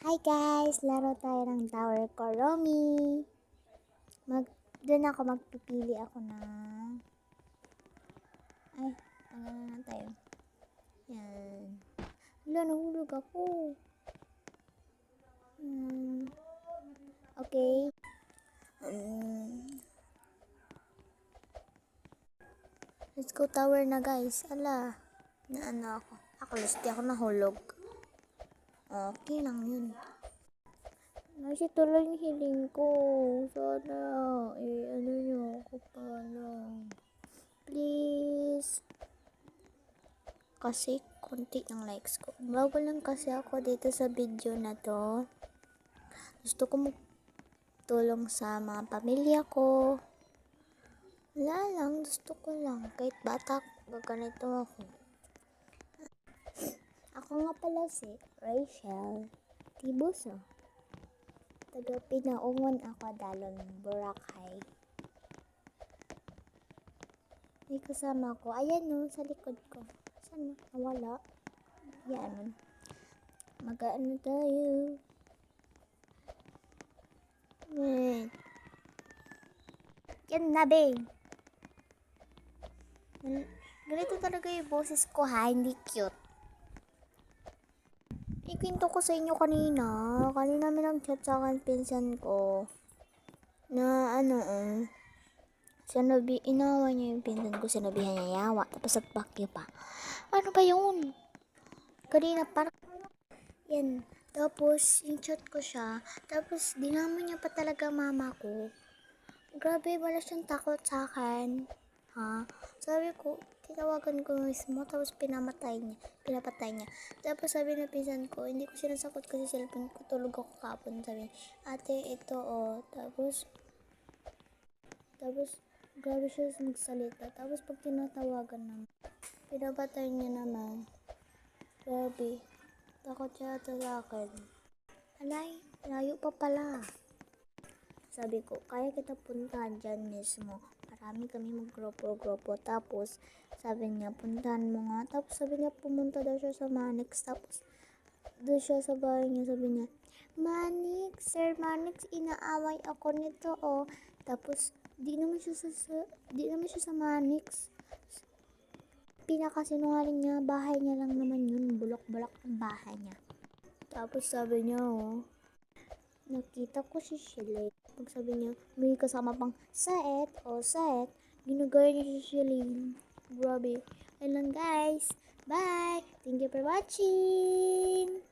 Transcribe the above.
Hi guys! Laro tayo ng Tower Koromi. Doon ako magpipili ako ng... Ay, ano na tayo. Yan. Wala, nahulog ako. Okay. Let's go tower na guys. Ala. Na ano ako. Ako, di ako nahulog. Okay lang yun. Kasi tuloy yung hiling ko. Sana, ano nyo ako pala. Please. Kasi, konti ang likes ko. Bago lang kasi ako dito sa video na to. Gusto ko magtulong sa mga pamilya ko. Wala lang, gusto ko lang. Kahit bata, ganito ako. Ako nga pala si Rachel Tibuso. Taga Pinaungon ako, Dalon, Boracay. May kasama ko. Ayan no, sa likod ko. Saan? Nawala. Yan. Mag-ano tayo. Wait. Yan na, babe. Ganito talaga yung boses ko ha, hindi cute. Ikwento ko sa inyo kanina. Kanina may nag-chat sa akin pinsan ko. Na inawa niya yung pinsan ko, sinabihan niya yawa, tapos nagpakyo pa. Ano ba yun? Kanina parang, yan, tapos yung chat ko siya, tapos dinama niya pa talaga mama ko. Grabe, wala siyang takot sa akin. Ha? Sabi ko, tinawagan ko mismo, tapos pinapatay niya. Tapos sabi ng pinsan ko, hindi ko sinasakot kasi cellphone ko, tulog ako kapon. Sabi, ate, ito tapos, grabe siya magsalita. Tapos pag tinatawagan naman, pinapatay niya naman. Grabe, takot siya sa akin. Alay, layo pa pala. Sabi ko, kaya kita puntahan dyan mismo. Marami kami mag-grupo. Tapos, sabi niya, puntahan mo nga. Tapos, sabi niya, pumunta daw siya sa Manix. Tapos, doon siya sa bahay niya. Sabi niya, Manix, Sir Manix, inaaway ako nito, oh. Tapos, di naman siya sa Manix. Pinakasinungaling niya, bahay niya lang naman yun. Bulok-bulok ang bahay niya. Tapos, sabi niya, nakita ko si Shelly. Pag sabi niya, may kasama pang Saet, ginagaya niya si Shelly. Grabe. Ayun lang guys. Bye! Thank you for watching!